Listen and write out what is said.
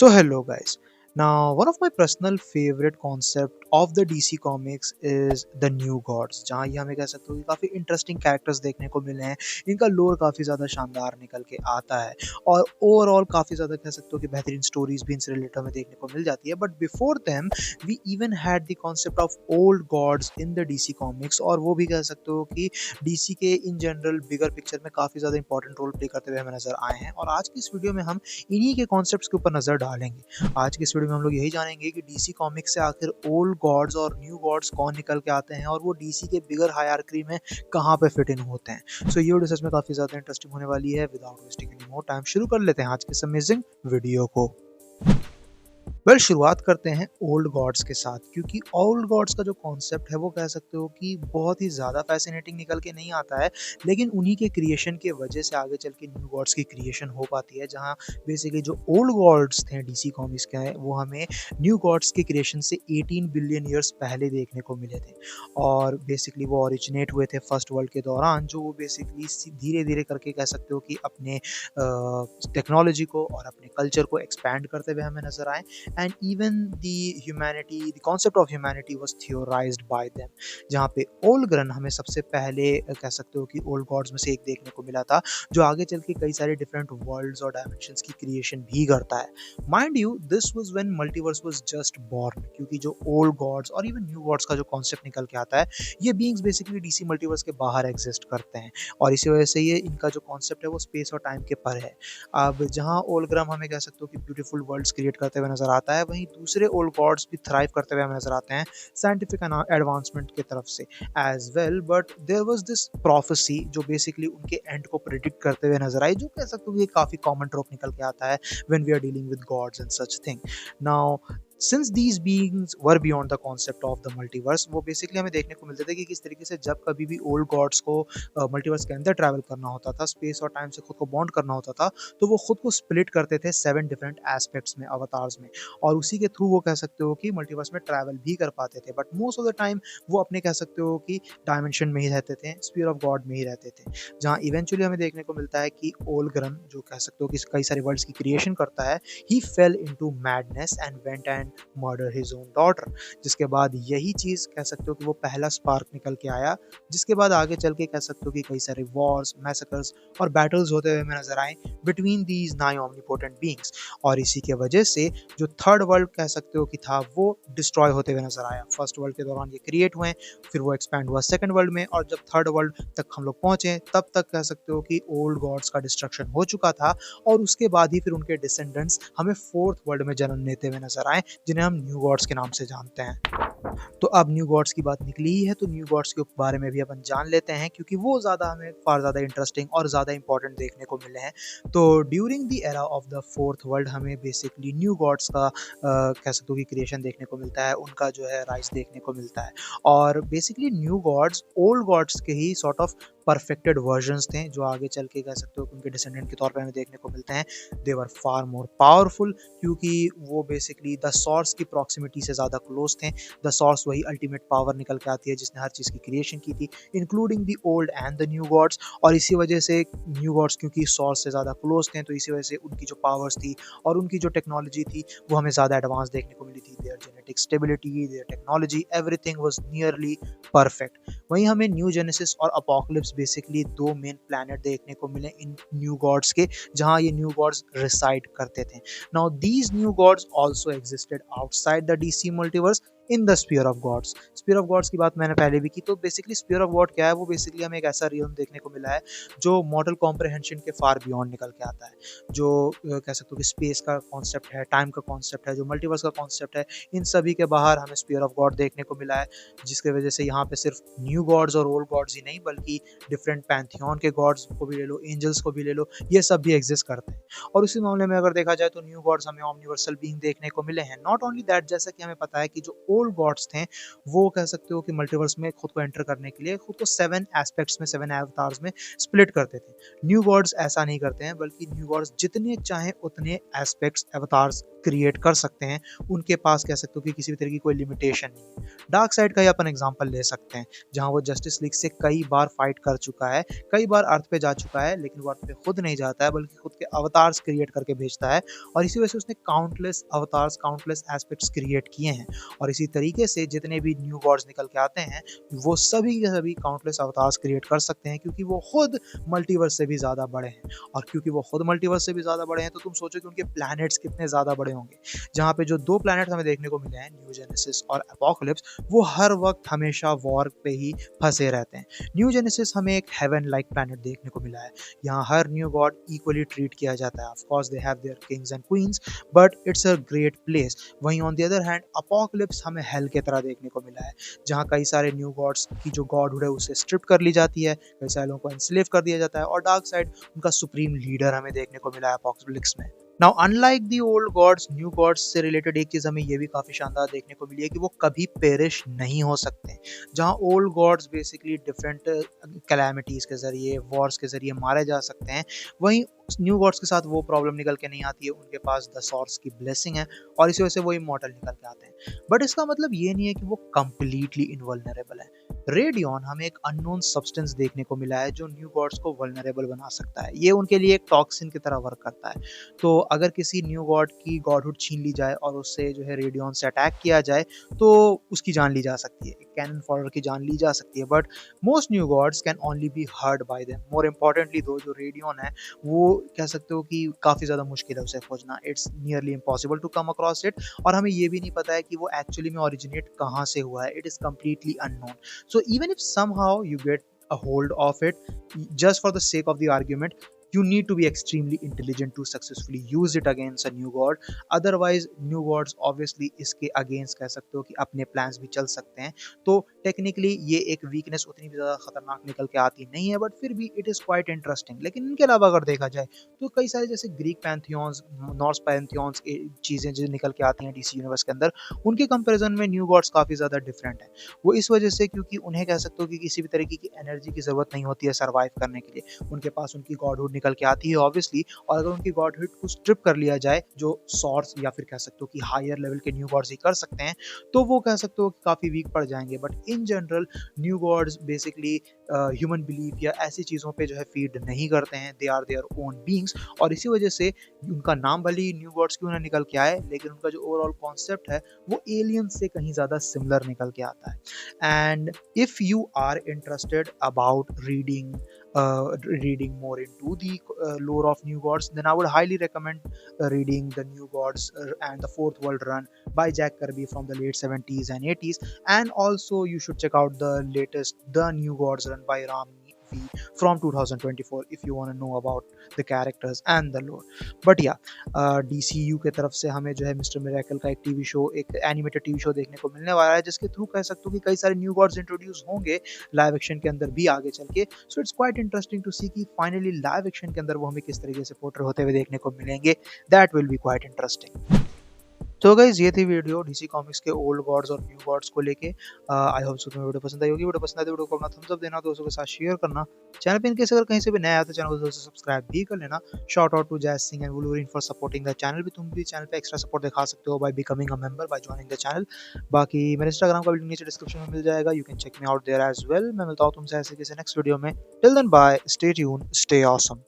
So hello guys. Now one of my personal favorite concept of the DC Comics is the New Gods, जहाँ ये हमें कह सकते हो कि काफ़ी इंटरेस्टिंग कैरेक्टर्स देखने को मिले हैं। इनका लोर काफ़ी ज़्यादा शानदार निकल के आता है और ओवरऑल काफ़ी ज़्यादा कह सकते हो कि बेहतरीन स्टोरीज भी इनसे रिलेटेड हमें देखने को मिल जाती है। But before them we even had the concept of old gods in the DC comics, और वो भी कह सकते हो कि DC के इन जनरल बिगर पिक्चर में काफ़ी ज़्यादा इंपॉर्टेंट रोल प्ले करते हुए हमें नजर आए हैं। और आज की इस वीडियो में हम इन्हीं के कॉन्सेप्ट्स के ऊपर नज़र डालेंगे। आज की इस वीडियो में हम लोग यही जानेंगे कि डीसी कॉमिक्स से आखिर ओल्ड गॉड्स और न्यू गॉड्स कौन निकल के आते हैं और वो डीसी के बिगर हायरार्की में कहाँ पे फिट इन होते हैं। सो ये वीडियो सच में काफी ज्यादा इंटरेस्टिंग होने वाली है। Without wasting any more time शुरू कर लेते हैं आज के इस अमेजिंग वीडियो को। शुरुआत करते हैं ओल्ड गॉड्स के साथ, क्योंकि ओल्ड गॉड्स का जो कॉन्सेप्ट है वो कह सकते हो कि बहुत ही ज़्यादा फैसिनेटिंग निकल के नहीं आता है, लेकिन उन्हीं के क्रिएशन के वजह से आगे चल के न्यू गॉड्स की क्रिएशन हो पाती है। जहाँ बेसिकली जो ओल्ड गॉड्स थे डीसी कॉमिक्स के हैं वो हमें न्यू गॉड्स के क्रिएशन से 18 बिलियन ईयर्स पहले देखने को मिले थे। और बेसिकली वो ओरिजिनेट हुए थे फर्स्ट वर्ल्ड के दौरान, जो वो बेसिकली धीरे धीरे करके कह सकते हो कि अपने टेक्नोलॉजी को और अपने कल्चर को एक्सपैंड करते हुए हमें नजर आए। and even the concept of humanity was theorized by them, जहाँ पे ओल्ग्रन हमें सबसे पहले कह सकते हो कि ओल्ड गॉड्स में से एक देखने को मिला था, जो आगे चल के कई सारे डिफरेंट वर्ल्ड्स और डायमेंशंस की क्रिएशन भी करता है। Mind you this was when multiverse was just born, क्योंकि जो ओल्ड गॉड्स और इवन न्यू गॉड्स का जो कॉन्सेप्ट निकल के आता है, ये बीइंग्स बेसिकली डीसी मल्टीवर्स के बाहर एग्जिस्ट करते हैं और इसी वजह से ये इनका जो कॉन्सेप्ट है वो स्पेस और टाइम के पर है। अब जहाँ ओल्ग्राम हमें कह सकते हो कि ब्यूटीफुल वर्ल्ड्स क्रिएट करते हुए नजर आता है, वहीं दूसरे ओल्ड गॉड्स भी थ्राइव करते हुए हमें नजर आते हैं साइंटिफिक एडवांसमेंट की तरफ से as well. But there was this prophecy जो बेसिकली उनके एंड को प्रिडिक्ट करते हुए नजर आई, जो कह सकते हो कि काफी कॉमन ट्रोप निकल के आता है when we are dealing with gods and such thing. Now since these beings were beyond the concept of the multiverse, वो बेसिकली हमें देखने को मिलते थे कि किस तरीके से जब कभी भी ओल्ड गॉड्स को मल्टीवर्स के अंदर ट्रैवल करना होता था, स्पेस और टाइम से खुद को बॉन्ड करना होता था, तो वो खुद को स्प्लिट करते थे 7 डिफरेंट एस्पेक्ट्स में, अवतार्स में, और उसी के थ्रू वो कह सकते हो कि मल्टीवर्स में ट्रैवल भी कर पाते थे। But most of the time वो अपने कह सकते हो कि डायमेंशन में ही रहते थे, स्फीयर ऑफ गॉड में ही रहते थे, जहाँ इवेंचुअली हमें देखने को मिलता है कि ओल्ग्रन जो कह सकते हो कि कई सारे वर्ल्ड्स की क्रिएशन करता है, he fell into madness and went and murder his own daughter. जिसके बाद यही चीज कह सकते हो कि वो पहला स्पार्क निकल के आया, जिसके बाद आगे चल के कह सकते हो कि कई सारे वॉर्स, मैसेकर्स और बैटल्स होते हुए हमें नजर आए बिटवीन दीज 9 ऑमनीपोटेंट बीइंग्स। और इसी के वजह से जो थर्ड वर्ल्ड कह सकते हो कि था वो डिस्ट्रॉय होते हुए नजर आया। फर्स्ट वर्ल्ड के दौरान ये क्रिएट हुए, फिर वो एक्सपैंड हुआ सेकंड वर्ल्ड में, और जब थर्ड वर्ल्ड तक हम लोग पहुंचे तब तक कह सकते हो कि ओल्ड गॉड्स का डिस्ट्रक्शन हो चुका था, और उसके बाद ही फिर उनके डिसेंडेंट्स हमें फोर्थ वर्ल्ड में जन्म लेते हुए नजर आए, जिन्हें हम न्यू गॉड्स के नाम से जानते हैं। तो अब न्यू गॉड्स की बात निकली ही है, तो न्यू गॉड्स के बारे में भी अपन जान लेते हैं, क्योंकि वो ज़्यादा हमें फार ज़्यादा इंटरेस्टिंग और ज़्यादा इंपॉर्टेंट देखने को मिले हैं। तो during the era of the fourth world हमें बेसिकली न्यू गॉड्स का कह सकते हो कि क्रिएशन देखने को मिलता है, उनका जो है राइज देखने को मिलता है। और basically new gods old gods के ही सॉर्ट ऑफ परफेक्टेड वर्जन्स थे, जो आगे चल के कह सकते हो कि उनके डिसेंडेंट के तौर पे हमें देखने को मिलते हैं। दे वर फार मोर पावरफुल, क्योंकि वो बेसिकली द सोर्स की प्रॉक्सिमिटी से ज़्यादा क्लोज थे। द सोर्स वही अल्टीमेट पावर निकल के आती है जिसने हर चीज़ की क्रिएशन की थी, including the old and the new gods. और इसी वजह से न्यू गॉड्स क्योंकि सोर्स से ज़्यादा क्लोज थे, तो इसी वजह से उनकी जो पावर्स थी और उनकी जो टेक्नोलॉजी थी वो हमें ज़्यादा एडवांस देखने को मिली थी। There genetic stability, there technology, everything was nearly perfect. वहीं हमें न्यू जेनेसिस और अपोकलिप्स बेसिकली 2 मेन प्लैनेट देखने को मिले इन न्यू गॉड्स के, जहां ये न्यू गॉड्स रिसाइड करते थे। Now these new gods also existed outside the DC multiverse in the sphere of gods. Sphere of gods की बात मैंने पहले भी की, तो बेसिकली स्फीयर ऑफ गॉड क्या है, वो बेसिकली हमें एक ऐसा रियल्म देखने को मिला है जो मॉडल कॉम्प्रहेंशन के फार बियॉन्ड निकल के आता है, जो कह सकते हो कि स्पेस का कॉन्सेप्ट है, टाइम का कॉन्सेप्ट है, जो मल्टीवर्स का कॉन्सेप्ट है, इन सभी के बाहर हमें स्फीयर ऑफ गॉड देखने को मिला है। जिसकी वजह से यहाँ पे सिर्फ न्यू गॉड्स और ओल्ड गॉड्स ही नहीं, बल्कि डिफरेंट पैंथियन के गॉड्स को भी ले लो, एंजल्स को भी ले लो, ये सब भी एग्जिस्ट करते हैं। और उसी मामले में अगर देखा जाए तो न्यू गॉड्स हमें ओमनिवर्सल बीइंग देखने को मिले हैं। नॉट ओनली दैट, जैसा कि हमें पता है कि जो ओल्ड गॉड्स थे वो कह सकते हो कि मल्टीवर्स में खुद को एंटर करने के लिए खुद को 7 एस्पेक्ट्स में, 7 अवतार्स में स्प्लिट करते थे। न्यू गॉड्स ऐसा नहीं करते हैं, बल्कि न्यू गॉड्स जितने चाहे उतने एस्पेक्ट्स, अवतार्स क्रिएट कर सकते हैं, उनके पास कह सकते हो कि किसी भी तरह की कोई लिमिटेशन नहीं है। डार्क साइड का ही अपन एग्जांपल ले सकते हैं, जहाँ वो जस्टिस लीग से कई बार फाइट कर चुका है, कई बार अर्थ पे जा चुका है, लेकिन वो अर्थ पे खुद नहीं जाता है बल्कि खुद के अवतार्स क्रिएट करके भेजता है, और इसी वजह से उसने countless avatars, countless aspects create किए हैं। और इसी तरीके से जितने भी न्यू गॉड्स निकल के आते हैं, वो सभी के सभी काउंटलेस अवतार्स क्रिएट कर सकते हैं, क्योंकि वो खुद मल्टीवर्स से भी ज़्यादा बड़े हैं। और क्योंकि वो खुद मल्टीवर्स से भी ज़्यादा बड़े हैं, तो तुम सोचो कि उनके प्लैनेट्स कितने ज़्यादा बड़े होंगे। जहाँ पे जो 2 प्लैनेट हमें देखने को मिले हैं, न्यू जेनेसिस और एपोकलिप्स, वो हर वक्त हमेशा वॉर पे ही फंसे रहते हैं। न्यू जेनेसिस हमें एक हेवन लाइक प्लैनेट देखने को मिला है। यहाँ हर न्यू गॉड इक्वली ट्रीट किया जाता है। Of course they have their kings and queens, but it's a great place. वहीं on the other hand apocalypse हमें हेल की तरह देखने को मिला है, जहाँ कई सारे न्यू गॉड्स की जो गॉडहुड है उसे स्ट्रिप कर ली जाती है, कई सारे लोगों को एनस्लेव कर दिया जाता है, और डार्क साइड उनका सुप्रीम लीडर हमें देखने को मिला है अपोकलिप्स में। Now unlike the old gods, new gods से रिलेटेड एक चीज हमें ये भी काफी शानदार देखने को मिली है कि वो कभी पेरिश नहीं हो सकते। जहाँ old gods basically different calamities के जरिए, वॉर्स के जरिए मारे जा सकते हैं, वहीं न्यू गॉड्स के साथ वो प्रॉब्लम निकल के नहीं आती है। उनके पास द सॉर्स की ब्लेसिंग है, और इसी वजह से वो इमॉर्टल निकल के आते हैं। बट इसका मतलब ये नहीं है कि वो कंप्लीटली इनवल्नरेबल है। रेडियन हमें एक अननोन सब्सटेंस देखने को मिला है जो न्यू गॉड्स को वल्नरेबल बना सकता है। ये उनके लिए एक टॉक्सिन की तरह वर्क करता है। तो अगर किसी न्यू गॉड की गॉडहुड छीन ली जाए और उससे जो है रेडियन से अटैक किया जाए, तो उसकी जान ली जा सकती है, कैनन फॉडर की जान ली जा सकती है। But most new gods can only be heard by them. More importantly though, जो रेडियन है वो कह सकते हो कि काफ़ी ज़्यादा मुश्किल है उसे खोजना। It's nearly impossible to come across it, और हमें ये भी नहीं पता है कि वो एक्चुअली में ओरिजिनेट कहाँ से हुआ है। It is completely unknown. So even if somehow you get a hold of it, just for the sake of the argument, you need to be extremely intelligent to successfully use it against a new god. Otherwise new gods obviously इसके against कह सकते हो कि अपने plans भी चल सकते हैं। तो technically ये एक weakness उतनी भी ज़्यादा खतरनाक निकल के आती नहीं है, but फिर भी it is quite interesting। लेकिन इनके अलावा अगर देखा जाए तो कई सारे जैसे ग्रीक पैंथियंस, नॉर्स पैंथियंस चीज़ें जो निकल के आती हैं डीसी यूनिवर्स के अंदर, उनके कंपैरिजन में न्यू गॉड्स काफ़ी ज़्यादा डिफरेंट है। वो इस वजह से क्योंकि उन्हें कह सकते हो कि किसी भी तरीके की एनर्जी की ज़रूरत नहीं होती है सर्वाइव करने के लिए। उनके पास उनकी गॉडहुड निकल के आती है ऑब्वियसली, और अगर उनकी गॉडहुड को स्ट्रिप कर लिया जाए, जो सॉर्स या फिर कह सकते हो कि हायर लेवल के न्यू गॉड्स ही कर सकते हैं, तो वो कह सकते हो कि काफ़ी वीक पड़ जाएंगे। But in general new gods basically human belief या ऐसी चीज़ों पे जो है फीड नहीं करते हैं। They are their own beings, और इसी वजह से उनका नाम भले ही न्यू गॉड्स क्यों ना निकल के आए, लेकिन उनका जो ओवरऑल कॉन्सेप्ट है वो एलियन से कहीं ज़्यादा सिमिलर निकल के आता है। And if you are interested about reading more into the lore of New Gods, then I would highly recommend reading the New Gods and the Fourth World Run by Jack Kirby from the late 70s and 80s. And also you should check out the latest The New Gods Run by Ram V from 2024 if you want to know about the characters and the lore. But yeah, DCU के तरफ से हमें जो है mister miracle का एक TV show, एक animated TV show देखने को मिलने वाला है, जिसके थ्रू कह सकते हो कि कई सारे न्यू गॉड्स इंट्रोड्यूस होंगे लाइव एक्शन के अंदर भी आगे चल के। So it's quite interesting to see कि फाइनली लाइव एक्शन के अंदर वो हमें किस तरीके से पोर्ट्रे होते हुए देखने को मिलेंगे। That will be quite interesting. तो गाइस ये थी वीडियो डीसी कॉमिक्स के ओल्ड गॉड्स और न्यू गॉड्स को लेके। आई होप तुम्हें वीडियो पसंद आई होगी। वीडियो पसंद आई तो वीडियो को अपना थम्स अप देना, दोस्तों के साथ शेयर करना। चैनल पे इनकेस अगर कहीं से भी नया आया तो चैनल को दोस्तों सब्सक्राइब भी कर लेना। Shout out to Jazz Singh and Wolverine for supporting the channel. भी तुम भी चैनल पे एक्स्ट्रा सपोर्ट दिखा सकते हो by becoming a member, bye joining the channel. बाकी मेरे इंस्टाग्राम का लिंक नीचे डिस्क्रिप्शन में मिल जाएगा, you can check me out there as well. मैं मिलता हूँ तुमसे ऐसे किसी नेक्स्ट वीडियो में। Till then bye, stay tuned, stay awesome.